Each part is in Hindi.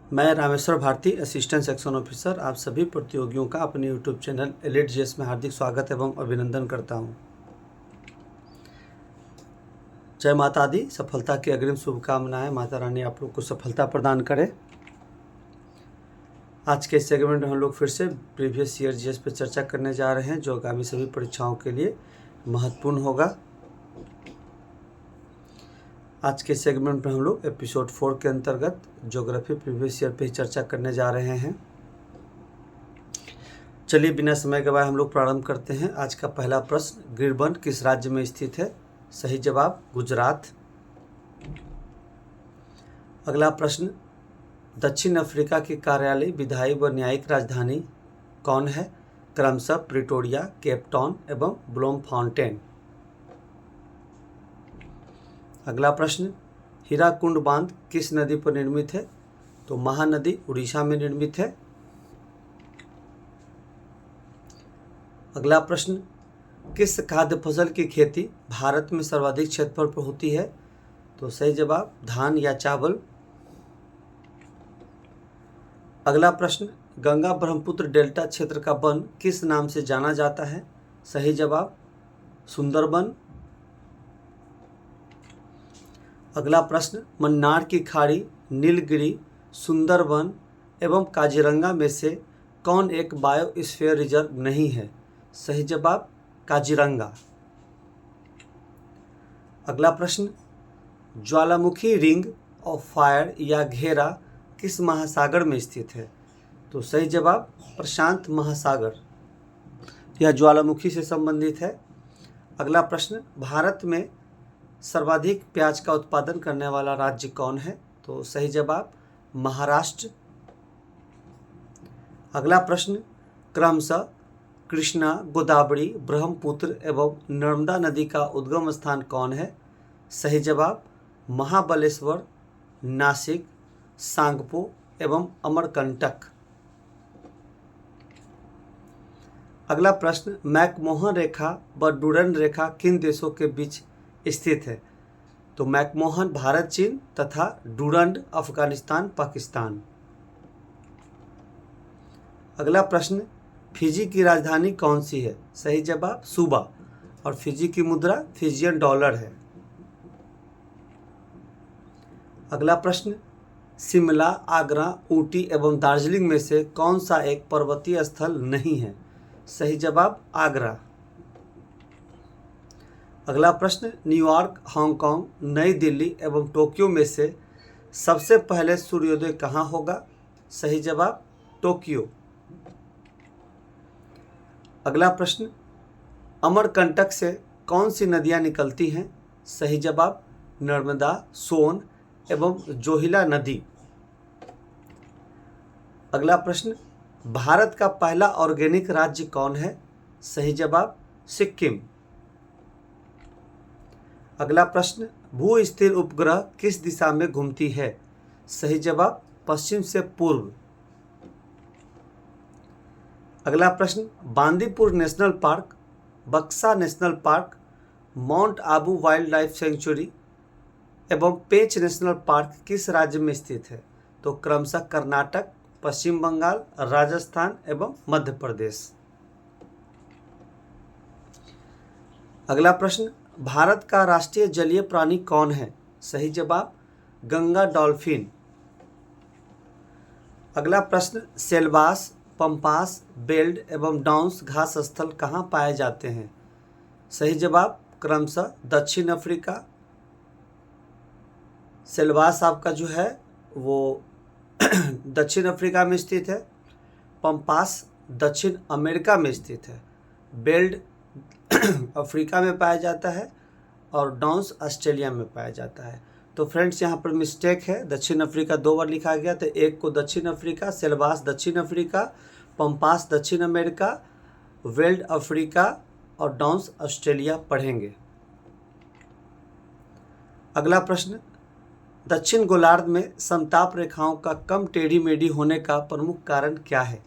मैं Rameshwar Bharti, assistant section officer, आप सभी प्रतियोगियों का अपने यूट्यूब चैनल एलिट जीएस में हार्दिक स्वागत एवं अभिनंदन करता हूं। जय माता दी। सफलता की अग्रिम शुभकामनाएं। माता रानी आप लोग को सफलता प्रदान करे। आज के सेगमेंट में हम लोग फिर से प्रीवियस ईयर जीएस पर चर्चा करने जा रहे हैं, जो आगामी सभी परीक्षाओं के लिए महत्वपूर्ण होगा। आज के सेगमेंट में हम लोग एपिसोड 4 के अंतर्गत ज्योग्राफी प्रीवियस ईयर पे चर्चा करने जा रहे हैं। चलिए बिना समय गवाए हम लोग प्रारंभ करते हैं। आज का पहला प्रश्न, गिरबन किस राज्य में स्थित है? सही जवाब गुजरात। अगला प्रश्न, दक्षिण अफ्रीका की कार्यालय, विधायी व न्यायिक राजधानी कौन है? क्रमशः प्रिटोरिया, केप टाउन एवं ब्लोमफाउंटेन। अगला प्रश्न, हीराकुंड बांध किस नदी पर निर्मित है? तो महानदी उड़ीसा में निर्मित है। अगला प्रश्न, किस खाद्य फसल की खेती भारत में सर्वाधिक क्षेत्रफल पर होती है? तो सही जवाब धान या चावल। अगला प्रश्न, गंगा ब्रह्मपुत्र डेल्टा क्षेत्र का वन किस नाम से जाना जाता है? सही जवाब सुंदरबन। अगला प्रश्न, मन्नार की खाड़ी, नीलगिरी, सुंदरबन एवं काजीरंगा में से कौन एक बायोस्फीयर रिजर्व नहीं है? सही जवाब काजीरंगा। अगला प्रश्न, ज्वालामुखी रिंग ऑफ फायर या घेरा किस महासागर में स्थित है? तो सही जवाब प्रशांत महासागर, यह ज्वालामुखी से संबंधित है। अगला प्रश्न, भारत में सर्वाधिक प्याज का उत्पादन करने वाला राज्य कौन है? तो सही जवाब महाराष्ट्र। अगला प्रश्न, क्रमशः कृष्णा, गोदावरी, ब्रह्मपुत्र एवं नर्मदा नदी का उद्गम स्थान कौन है? सही जवाब महाबलेश्वर, नासिक, सांगपो एवं अमरकंटक। अगला प्रश्न, मैकमोहन रेखा व डुरंड रेखा किन देशों के बीच स्थित है? तो मैकमोहन भारत चीन तथा डुरंड अफगानिस्तान पाकिस्तान। अगला प्रश्न, फिजी की राजधानी कौन सी है? सही जवाब सूबा, और फिजी की मुद्रा फिजियन डॉलर है। अगला प्रश्न, शिमला, आगरा, ऊटी एवं दार्जिलिंग में से कौन सा एक पर्वतीय स्थल नहीं है? सही जवाब आगरा। अगला प्रश्न, न्यूयॉर्क, हांगकांग, नई दिल्ली एवं टोक्यो में से सबसे पहले सूर्योदय कहाँ होगा? सही जवाब टोक्यो। अगला प्रश्न, अमरकंटक से कौन सी नदियाँ निकलती हैं? सही जवाब नर्मदा, सोन एवं जोहिला नदी। अगला प्रश्न, भारत का पहला ऑर्गेनिक राज्य कौन है? सही जवाब सिक्किम। अगला प्रश्न, भू स्थिर उपग्रह किस दिशा में घूमती है? सही जवाब पश्चिम से पूर्व। अगला प्रश्न, बांदीपुर नेशनल पार्क, बक्सा national park, mount Abu wild life sanctuary एवं पेंच नेशनल पार्क किस राज्य में स्थित है? तो क्रमशः कर्नाटक, पश्चिम बंगाल, राजस्थान एवं मध्य प्रदेश। अगला प्रश्न, भारत का राष्ट्रीय जलीय प्राणी कौन है? सही जवाब गंगा डॉल्फिन। अगला प्रश्न, सेल्वास, पंपास, बेल्ट एवं डाउन्स घास स्थल कहाँ पाए जाते हैं? सही जवाब क्रमशः दक्षिण अफ्रीका। सेल्वास आपका जो है वो दक्षिण अफ्रीका में स्थित है, पंपास दक्षिण अमेरिका में स्थित है, बेल्ट अफ्रीका में पाया जाता है और डाउन्स ऑस्ट्रेलिया में पाया जाता है। तो फ्रेंड्स यहाँ पर मिस्टेक है, दक्षिण अफ्रीका 2 बार लिखा गया, तो एक को दक्षिण अफ्रीका, सेल्वास दक्षिण अफ्रीका, पंपास दक्षिण अमेरिका, वेल्ड अफ्रीका और डाउन्स ऑस्ट्रेलिया पढ़ेंगे। अगला प्रश्न, दक्षिण गोलार्ध में समताप रेखाओं का कम टेढ़ी मेढ़ी होने का प्रमुख कारण क्या है?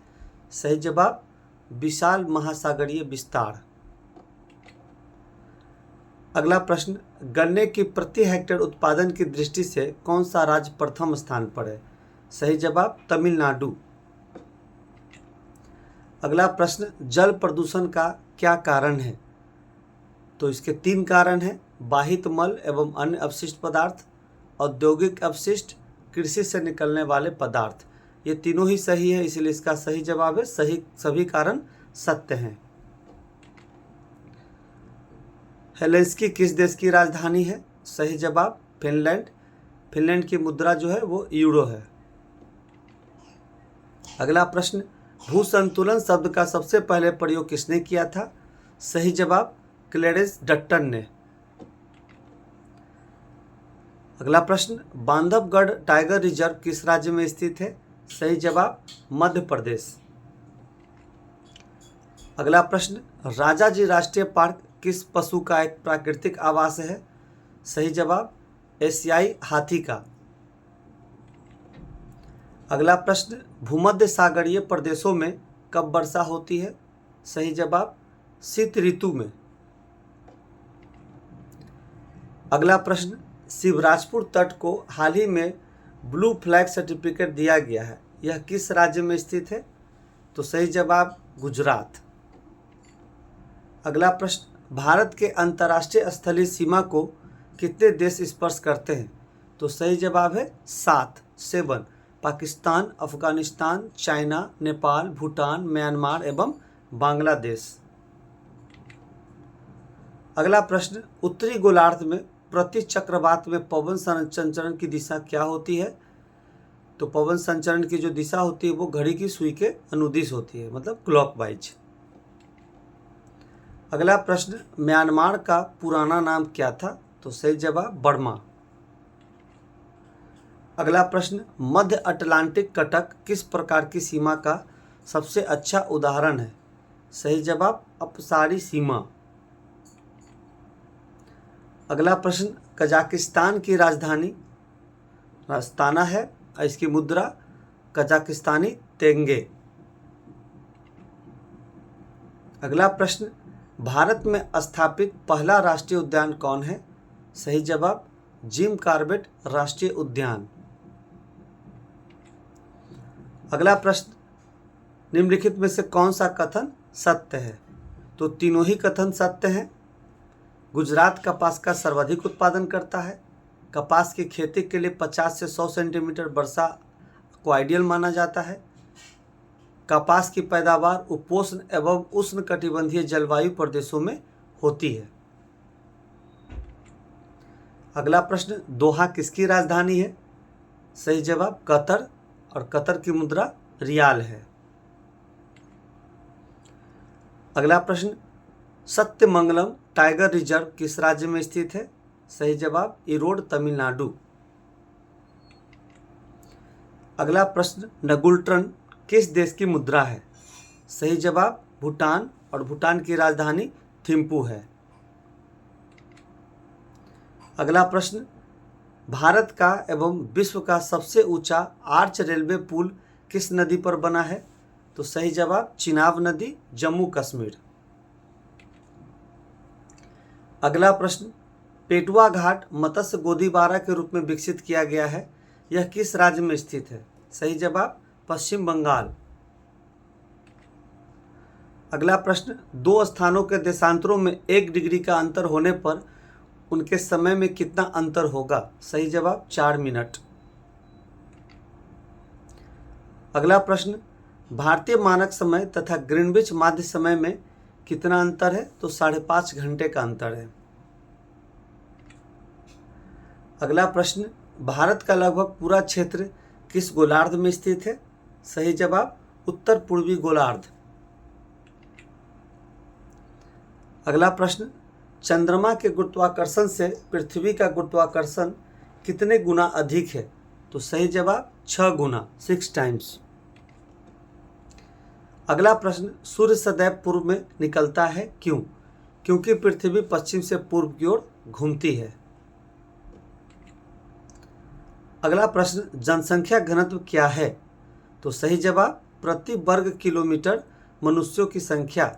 सही जवाब विशाल महासागरीय विस्तार। अगला प्रश्न, गन्ने की प्रति हेक्टेयर उत्पादन की दृष्टि से कौन सा राज्य प्रथम स्थान पर है? सही जवाब तमिलनाडु। अगला प्रश्न, जल प्रदूषण का क्या कारण है? तो इसके 3 कारण हैं, बाहित मल एवं अन्य अपशिष्ट पदार्थ, औद्योगिक अपशिष्ट, कृषि से निकलने वाले पदार्थ। ये तीनों ही सही है, इसलिए इसका सही जवाब है सही, सभी कारण सत्य हैं। हेलेंस्की किस देश की राजधानी है? सही जवाब फिनलैंड। फिनलैंड की मुद्रा जो है वो यूरो है। अगला प्रश्न, भू संतुलन शब्द का सबसे पहले प्रयोग किसने किया था? सही जवाब क्लैरेंस डट्टन ने। अगला प्रश्न, बांधवगढ़ टाइगर रिजर्व किस राज्य में स्थित है? सही जवाब मध्य प्रदेश। अगला प्रश्न, राजाजी राष्ट्रीय पार्क किस पशु का एक प्राकृतिक आवास है? सही जवाब एशियाई हाथी का। अगला प्रश्न, भूमध्य सागरीय प्रदेशों में कब वर्षा होती है? सही जवाब शीत ऋतु में। अगला प्रश्न, शिवराजपुर तट को हाल ही में ब्लू फ्लैग सर्टिफिकेट दिया गया है, यह किस राज्य में स्थित है? तो सही जवाब गुजरात। अगला प्रश्न, भारत के अंतर्राष्ट्रीय स्थलीय सीमा को कितने देश स्पर्श करते हैं? तो सही जवाब है 7 पाकिस्तान, अफगानिस्तान, चाइना, नेपाल, भूटान, म्यांमार एवं बांग्लादेश। अगला प्रश्न, उत्तरी गोलार्ध में प्रति चक्रवात में पवन संचरण की दिशा क्या होती है? तो पवन संचरण की जो दिशा होती है वो घड़ी की सुई के अनुदिश होती है, मतलब क्लॉकवाइज। अगला प्रश्न, म्यांमार का पुराना नाम क्या था? तो सही जवाब बर्मा। अगला प्रश्न, मध्य अटलांटिक कटक किस प्रकार की सीमा का सबसे अच्छा उदाहरण है? सही जवाब अपसारी सीमा। अगला प्रश्न, कजाकिस्तान की राजधानी अस्ताना है और इसकी मुद्रा कजाकिस्तानी तेंगे। अगला प्रश्न, भारत में स्थापित पहला राष्ट्रीय उद्यान कौन है? सही जवाब जिम कॉर्बेट राष्ट्रीय उद्यान। अगला प्रश्न, निम्नलिखित में से कौन सा कथन सत्य है? तो तीनों ही कथन सत्य हैं। गुजरात कपास का सर्वाधिक उत्पादन करता है। कपास की खेती के लिए 50 से 100 सेंटीमीटर वर्षा को आइडियल माना जाता है। कपास की पैदावार उपोष्ण एवं उष्ण कटिबंधीय जलवायु प्रदेशों में होती है। अगला प्रश्न, दोहा किसकी राजधानी है? सही जवाब कतर, और कतर की मुद्रा रियाल है। अगला प्रश्न, सत्यमंगलम टाइगर रिजर्व किस राज्य में स्थित है? सही जवाब इरोड तमिलनाडु। अगला प्रश्न, नगुल्ट्रन किस देश की मुद्रा है? सही जवाब भूटान, और भूटान की राजधानी थिम्पू है। अगला प्रश्न, भारत का एवं विश्व का सबसे ऊंचा आर्च रेलवे पुल किस नदी पर बना है? तो सही जवाब चिनाब नदी, जम्मू कश्मीर। अगला प्रश्न, पेटुआ घाट मत्स्य गोदीबारा के रूप में विकसित किया गया है, यह किस राज्य में स्थित है? सही जवाब पश्चिम बंगाल। अगला प्रश्न, दो स्थानों के देशांतरों में 1 डिग्री का अंतर होने पर उनके समय में कितना अंतर होगा? सही जवाब 4 मिनट। अगला प्रश्न, भारतीय मानक समय तथा ग्रीनविच माध्य समय में कितना अंतर है? तो 5.5 घंटे का अंतर है। अगला प्रश्न, भारत का लगभग पूरा क्षेत्र किस गोलार्ध में स्थित है? सही जवाब उत्तर पूर्वी गोलार्ध। अगला प्रश्न, चंद्रमा के गुरुत्वाकर्षण से पृथ्वी का गुरुत्वाकर्षण कितने गुना अधिक है? तो सही जवाब 6 गुना, 6 टाइम्स। अगला प्रश्न, सूर्य सदैव पूर्व में निकलता है, क्यों? क्योंकि पृथ्वी पश्चिम से पूर्व की ओर घूमती है। अगला प्रश्न, जनसंख्या घनत्व क्या है? तो सही जवाब प्रति वर्ग किलोमीटर मनुष्यों की संख्या,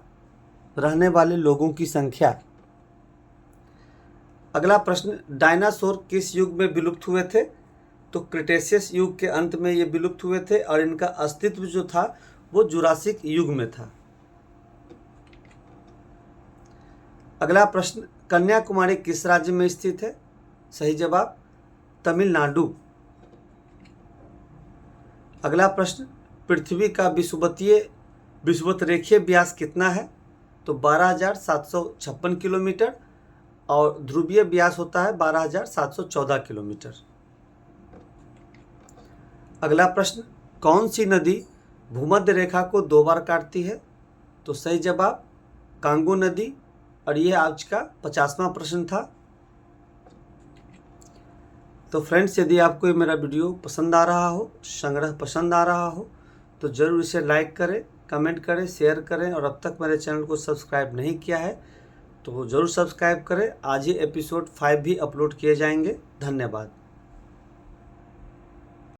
रहने वाले लोगों की संख्या। अगला प्रश्न, डायनासोर किस युग में विलुप्त हुए थे? तो क्रिटेशियस युग के अंत में ये विलुप्त हुए थे और इनका अस्तित्व जो था वो जुरासिक युग में था। अगला प्रश्न, कन्याकुमारी किस राज्य में स्थित है? सही जवाब तमिलनाडु। अगला प्रश्न, पृथ्वी का विषुवत-रेखीय व्यास कितना है? तो 12,756 किलोमीटर और ध्रुवीय व्यास होता है 12,714 किलोमीटर। अगला प्रश्न, कौन सी नदी भूमध्य रेखा को 2 बार काटती है? तो सही जवाब कांगो नदी। और ये आज का 50वां प्रश्न था। तो फ्रेंड्स, यदि आपको ये मेरा वीडियो पसंद आ रहा हो, संग्रह पसंद आ रहा हो, तो ज़रूर इसे लाइक करें, कमेंट करें, शेयर करें और अब तक मेरे चैनल को सब्सक्राइब नहीं किया है तो ज़रूर सब्सक्राइब करें। आज ही एपिसोड 5 भी अपलोड किए जाएंगे। धन्यवाद।